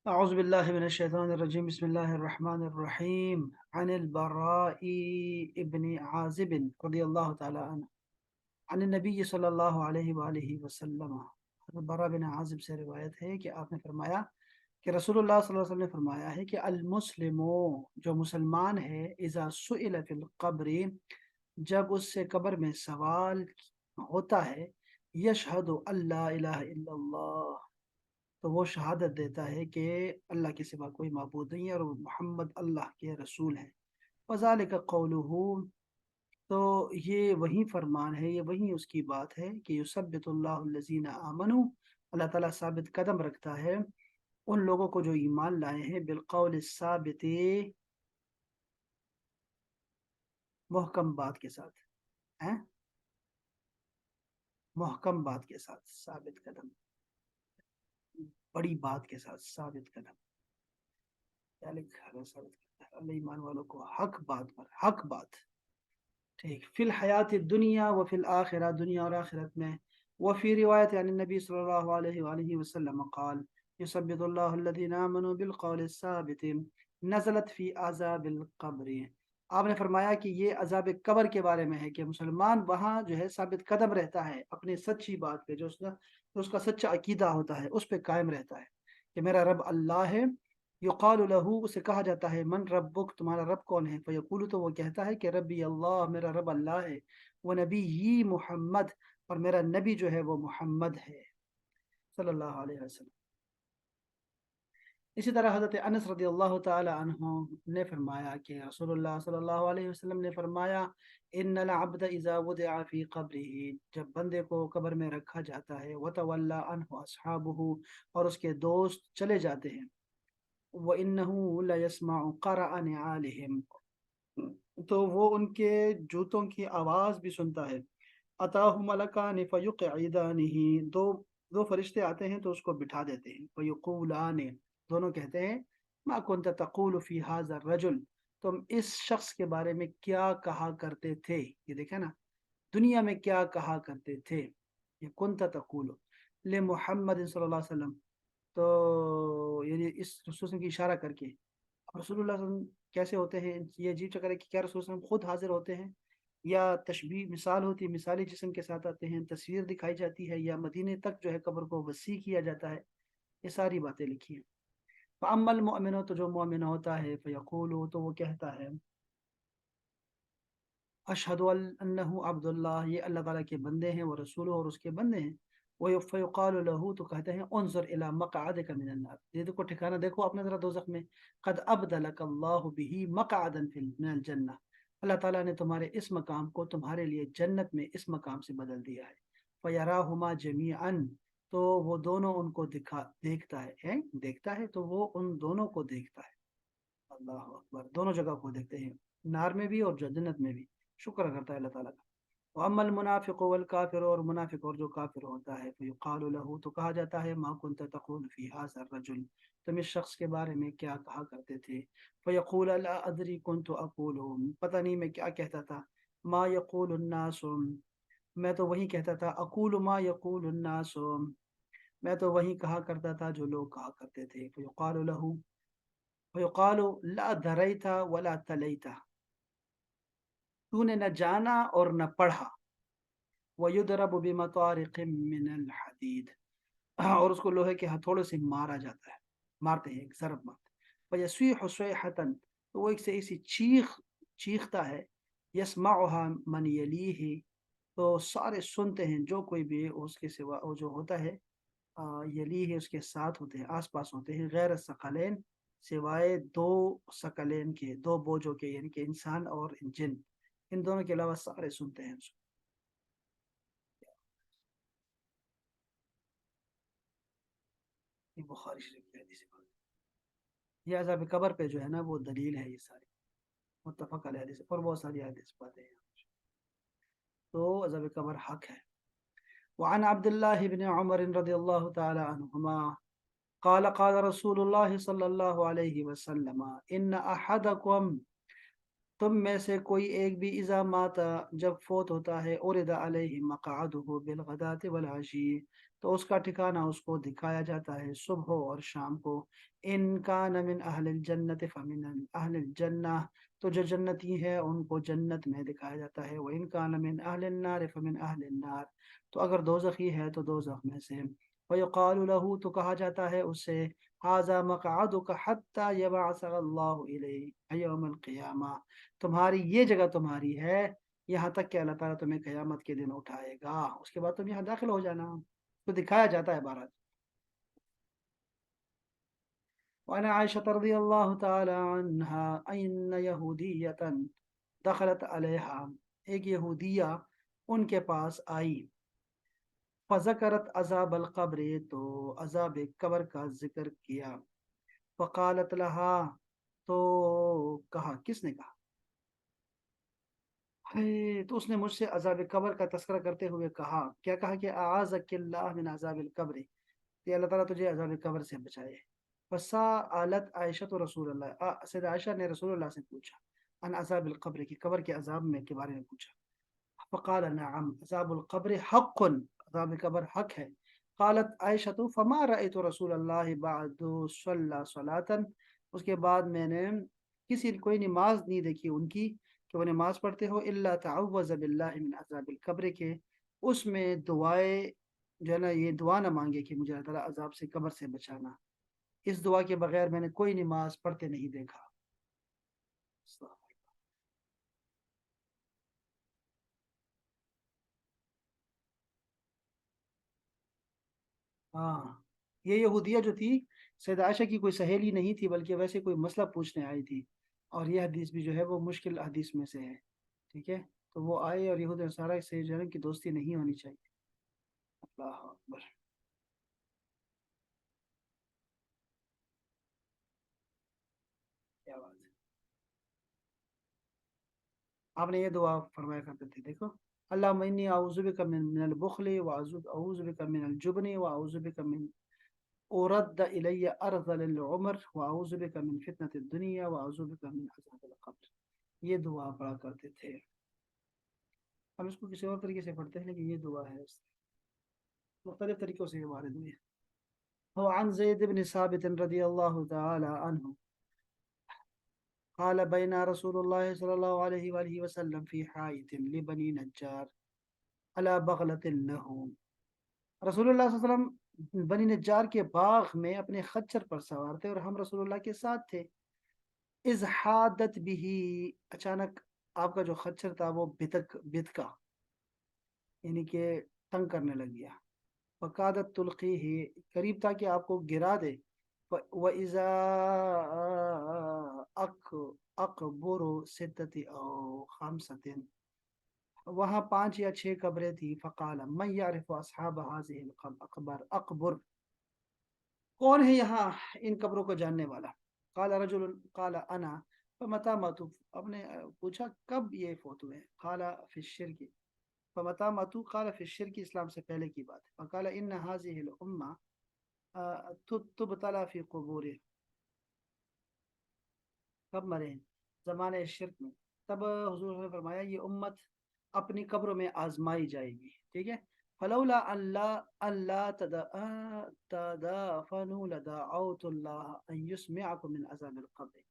أعوذ بالله من الشيطان الرجيم بسم الله الرحمن الرحيم عن البراء ابن عازب رضي الله تعالى عنه عن النبي صلی اللہ علیہ وآلہ وسلم براء بن عازب سے روایت ہے کہ آپ نے فرمایا کہ رسول اللہ صلی اللہ علیہ وسلم نے فرمایا ہے کہ المسلم جو مسلمان ہے اذا سئل فی القبر جب اس سے قبر میں سوال ہوتا ہے یشہد اللہ الہ الا اللہ تو وہ شہادت دیتا ہے کہ اللہ کے سوا کوئی معبود نہیں ہے اور وہ محمد اللہ کے رسول ہیں وذالک قولہ تو یہ وہی فرمان ہے یہ وہی اس کی بات ہے کہ یثبت اللہ الذین آمنوا اللہ تعالیٰ ثابت قدم رکھتا ہے ان لوگوں کو جو ایمان لائے ہیں بالقول الثابت محکم بات کے ساتھ ہیں محکم بات کے ساتھ ثابت قدم بڑی بات کے ساتھ ثابت قدم کیا لکھا ہے ثابت قدم اللہ ایمان والوں کو حق بات پر حق بات ٹھیک فی الحیات الدنیا و فی الآخرہ دنیا اور آخرت میں وفی روایت عن النبی صلی اللہ علیہ وآلہ وسلم قال یثبت اللہ الذین آمنوا بالقول الثابت نزلت فی عذاب القبر آپ نے فرمایا کہ یہ عذاب قبر کے بارے میں ہے کہ مسلمان وہاں جو ہے ثابت قدم رہتا ہے اپنی سچی بات پہ جو اس کا سچا عقیدہ ہوتا ہے اس پہ قائم رہتا ہے کہ میرا رب اللہ ہے یقال لہو اسے کہا جاتا ہے من ربک تمہارا رب کون ہے فیقول تو وہ کہتا ہے کہ ربی اللہ میرا رب اللہ ہے وہ نبی ہی محمد اور میرا نبی جو ہے وہ محمد ہے صلی اللہ علیہ وسلم اسی طرح حضرت انس رضی اللہ تعالی عنہ نے فرمایا کہ رسول اللہ صلی اللہ علیہ وسلم نے فرمایا ان العبد اذا وضع فی قبره جب بندے کو قبر میں رکھا جاتا ہے وتولى عنه اصحابه اور اس کے دوست چلے جاتے ہیں وَإِنَّهُ لَيَسْمَعُ قَرَعَ نِعَالِهِمْ تو وہ ان کے جوتوں کی آواز بھی سنتا ہے أَتَاهُ مَلَكَانِ فَيُقْعِدَانِهِ دو فرشتے آتے ہیں تو اس کو بٹھا دیتے ہیں فَيُقُولَانِ دونوں کہتے ہیں مَا كُنْتَ تَقُولُ فِي هَذَا الرَّجُلِ تم اس شخص کے بارے میں کیا کہا کرتے تھے یہ دیکھیں نا دنیا میں کیا کہا کرتے تھے یہ کنت تقول لمحمد صلی اللہ علیہ وسلم تو یعنی اس رسول کی اشارہ کر کے رسول اللہ صلی اللہ علیہ وسلم کیسے ہوتے ہیں یہ عجیب چکر ہے کہ کیا رسول اللہ علیہ وسلم خود حاضر ہوتے ہیں یا تشبیہ مثال ہوتی ہے مثالی جسم کے ساتھ آتے ہیں تصویر دکھائی جاتی ہے یا مدینے تک جو ہے قبر کو وسیع کیا جاتا ہے یہ ساری باتیں لکھی ہیں فَأَمَّا الْمُؤْمِنُ تو جو مومن ہوتا ہے فَيَقُولُ تو وہ کہتا ہے اشہد انہ عبد اللہ یہ اللہ تعالیٰ کے بندے ہیں وہ رسول اور اس کے بندے ہیں فیقال له تو کہتے ہیں انظر الى مقعدک من النار یہ دیکھو ٹھکانہ دیکھو اپنے ذرا دوزخ میں قد ابدلک اللہ به مقعدا من الجنہ اللہ تعالیٰ نے تمہارے اس مقام کو تمہارے لیے جنت میں اس مقام سے بدل دیا ہے فیراہما جمیعا تو وہ دونوں ان کو دیکھتا ہے تو وہ ان دونوں کو دیکھتا ہے اللہ اکبر دونوں جگہ کو دیکھتے ہیں نار میں بھی اور جنت میں بھی شکر کرتا ہے اللہ تعالیٰ کا وَأَمَّا الْمُنَافِقُ وَالْكَافِرُ اور منافق اور جو کافر ہوتا ہے فَيُقَالُ لَهُ تو کہا جاتا ہے مَا كُنْتَ تَقُولُ فِي هَذَا الرَّجُلِ تم اس شخص کے بارے میں کیا کہا کرتے تھے فَيَقُولَ لَا أَدْرِي كُنْتُ أَقُولُ پتہ نہیں میں کیا کہتا تھا مَا يَقُولُ النَّاسُ میں تو وہی کہتا تھا أَقُولُ مَا يَقُولُ النَّاسُ میں تو وہی کہا کرتا تھا جو لوگ کہا کرتے تھے فَيُقَالُ لَهُ فَيُقَالُ لَا دَرَيْتَ وَلَا تَلَيْتَ تو نے نہ جانا اور نہ پڑھا وَيُضْرَبُ بِمَطَارِقٍ مِّنَ الْحَدِيدِ اور اس کو لوہے کے ہتھوڑے سے مارا جاتا ہے مارتے ہیں ایک ضرب مارتے فَيَصِيحُ صَيْحَةً تو وہ ایک سے ایسی چیختا ہے يَسْمَعُهَا مَنْ يَلِيهِ تو سارے سنتے ہیں جو کوئی بھی اس کے سوا جو ہوتا ہے یلیہ اس کے ساتھ ہوتے ہیں آس پاس ہوتے ہیں غیر الثقلین سوائے دو ثقلین کے دو بوجھوں کے یعنی کہ انسان اور جن ان دونوں کے علاوہ سارے سنتے ہیں اس کو یہ بخاری شریف کی حدیث ہے یہ عذاب قبر پہ جو ہے نا وہ دلیل ہے یہ ساری متفق علیہ حدیث اور بہت ساری حدیث باتیں ہیں تو عذاب قبر حق ہے وعن عبد الله بن عمر رضی اللہ تعالی عنہما قال قال رسول اللہ صلی اللہ علیہ وسلم ان احدکم تم میں سے کوئی ایک بھی اذا مات جب فوت ہوتا ہے اورد علیہ مقعده بالغداة والعشی تو اس کا ٹھکانہ اس کو دکھایا جاتا ہے صبح اور شام کو۔ ان کان من اہل الجنت فمن اہل الجنہ، تو جو جنتی ہے ان کو جنت میں دکھایا جاتا ہے، وَإِن كَانَ مِنْ أَهْلِ النَّارِ فَمِنْ أَهْلِ النَّارِ، تو اگر دوزخی ہے تو دوزخ میں سے۔ وَيُقَالُ لَهُ، تو کہا جاتا ہے اس سے، هَذَا مَقْعَدُكَ حَتَّى يَبْعَثَكَ اللَّهُ إِلَيْهِ يَوْمَ الْقِيَامَةِ، تمہاری یہ جگہ تمہاری ہے یہاں تک کہ اللہ تعالیٰ تمہیں قیامت کے دن اٹھائے گا، اس کے بعد تم یہاں داخل ہو جانا، تو دکھایا جاتا ہے بہرحال۔ وعن عائشة رضي الله تعالى عنها أن يهودية دخلت علیہا، ایک یہودیہ ان کے پاس آئی، فذکرت عذاب القبر، تو عذاب قبر کا ذکر کیا، فقالت لها، تو کہا، کس نے کہا؟ تو اس نے مجھ سے عذاب قبر کا تذکرہ کرتے ہوئے کہا، کیا کہا کہ اعاذک اللہ من عذاب القبر، کہ اللہ تعالیٰ تجھے عذاب قبر سے بچائے۔ فسألت عائشہ رسول اللہ، سید عائشہ نے رسول اللہ سے پوچھا، ان عذاب القبر، کی قبر کے عذاب میں کے بارے میں پوچھا۔ فقال نعم عذاب القبر حق، عذاب قبر حق ہے۔ قالت عائشہ فما رأيت رسول اللہ بعد صلی صلاۃ، اس کے بعد میں نے کوئی نماز نہیں دیکھی ان کی کہ وہ نماز پڑھتے ہو، الا تعوذ باللہ من عذاب القبر، کے اس میں دعائے جو ہے نا یہ دعا نہ مانگے کہ مجھے اللہ تعالیٰ عذاب سے قبر سے بچانا، اس دعا کے بغیر میں نے کوئی نماز پڑھتے نہیں دیکھا۔ ہاں، یہ یہودیہ جو تھی سید عائشہ کی کوئی سہیلی نہیں تھی، بلکہ ویسے کوئی مسئلہ پوچھنے آئی تھی، اور یہ حدیث بھی جو ہے وہ مشکل حدیث میں سے ہے، ٹھیک ہے؟ تو وہ آئے، اور یہود نصارہ سے جو ہے کہ دوستی نہیں ہونی چاہیے۔ اللہ اکبر۔ کیا بات ہے، آپ نے یہ دعا فرمایا کرتے تھے، دیکھو، اللہم انی اعوذ بک من البخل، واعوذ بک من الجبن، واعوذ بک من اورد الی ارذل العمر، واعوذ بک من فتنة الدنیا، واعوذ بک من عذاب القبر، یہ دعا پڑھا کرتے تھے۔ ہم اس کو کسی اور طریقے سے پڑھتے ہیں، لیکن یہ دعا ہے، مختلف طریقوں سے یہ وارد ہوئی ہے۔ هو عن زید بن ثابت رضی اللہ تعالی عنہ قال بين رسول الله صلى الله عليه وآله وسلم في حائط لبني نجار على بغلة له، رسول اللہ صلی اللہ علیہ وسلم بنی نجار کے باغ میں اپنے خچر پر سوار تھے، اور ہم رسول اللہ کے ساتھ تھے۔ اذ حادت به، اچانک آپ کا جو خچر تھا وہ بتکا، یعنی کہ تنگ کرنے لگ گیا، فقادت تلقی ہی، قریب تھا کہ آپ کو گرا دے، وَإِذَا أَقْبُرُ سِتَّةِ أَوْ خَمْسَةٍ، وہاں 5 یا 6 قبریں تھی، فقال من يعرف اصحاب هذه اقبر، کون ہے یہاں ان قبروں کو جاننے والا؟ قال رجل، قال انا، فمتى ماتوا، اب نے پوچھا کب یہ فوت ہوئے؟ قال فی الشرک، فمتى ماتوا، قال فی الشرک، اسلام سے پہلے کی بات ہے۔ فقال ان هذه الامه تبتلى فی قبور، کب مرے ہیں؟ زمانے شرک میں، تب حضور نے فرمایا یہ امت اپنی قبروں میں آزمائی جائے گی، ٹھیک ہے؟ فلولا اللہ تدافنوا لدعوت اللہ ان یسمعکم من عذاب القبر،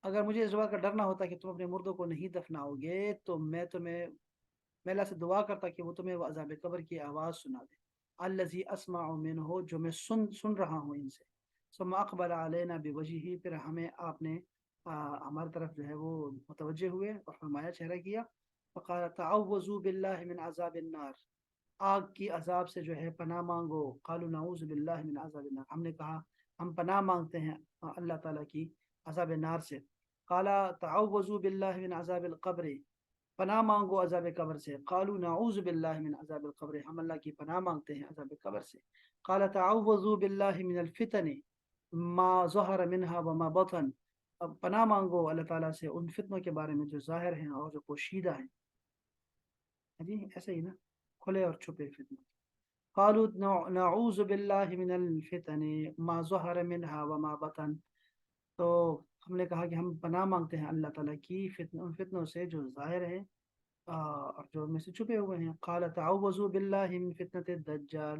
اگر مجھے اس بات کا ڈر نہ ہوتا کہ تم اپنے مردوں کو نہیں دفناؤ گے، تو میں اللہ سے دعا کرتا کہ وہ تمہیں وہ عذاب قبر کی آواز سنا دے، الذی اسمع منہ، جو میں سن رہا ہوں ان سے۔ ثم اقبل علینا بوجہہ، پھر ہمیں آپ نے ہماری طرف جو ہے وہ متوجہ ہوئے اور فرمایا، چہرہ کیا، فقال تعوذوا باللہ من عذاب النار، آگ کی عذاب سے جو ہے پناہ مانگو، قالوا نعوذ باللہ من عذاب النار، ہم نے کہا ہم پناہ مانگتے ہیں اللہ تعالیٰ کی عذاب نار سے۔ قال تعوذوا باللہ من عذاب القبر، پناہ مانگو عذاب قبر سے، قالوا نعوذ باللہ من عذاب القبر، ہم اللہ کی پناہ مانگتے ہیں عذاب قبر سے۔ قال تعوذوا باللہ من الفتن ما ظہر منها وما بطن، اب پناہ مانگو اللہ تعالیٰ سے ان فتنوں کے بارے میں جو ظاہر ہیں اور جو پوشیدہ ہیں، جی ایسے ہی نا، کھلے اور چھپے فتنہ۔ قالوا نعوذ باللہ من الفتن ما ظہر منها وما بطن، تو ہم نے کہا کہ ہم پناہ مانگتے ہیں اللہ تعالیٰ کی ان فتنوں سے جو ظاہر ہیں اور جو ان میں سے چھپے ہوئے ہیں۔ قال تعوذوا باللہ من فتنة الدجال،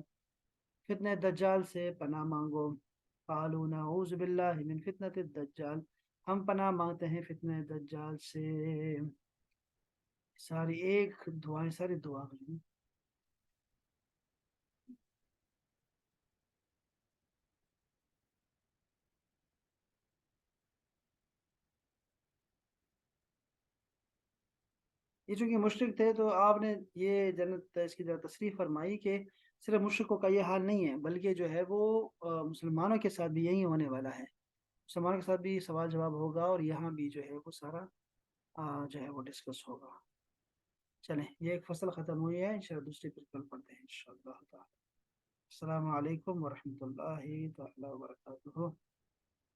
فتنہ دجال سے پناہ مانگو. قالوا نعوذ باللہ من فتنة الدجال، ہم پناہ مانگتے ہیں فتنہ دجال سے. ساری ایک دعائیں، ساری دعا ہیں. یہ چونکہ مشرک تھے تو آپ نے یہ جنت اس کی تصریح فرمائی کہ صرف مشرکوں کا یہ حال نہیں ہے، بلکہ جو ہے وہ مسلمانوں کے ساتھ بھی یہی ہونے والا ہے. مسلمانوں کے ساتھ بھی سوال جواب ہوگا، اور یہاں بھی جو ہے وہ سارا جو ہے وہ ڈسکس ہوگا. چلیں، یہ ایک فصل ختم ہوئی ہے، انشاءاللہ دوسری پھر کل پڑھتے ہیں انشاءاللہ تعالی. السلام علیکم ورحمۃ اللہ تعالی وبرکاتہ.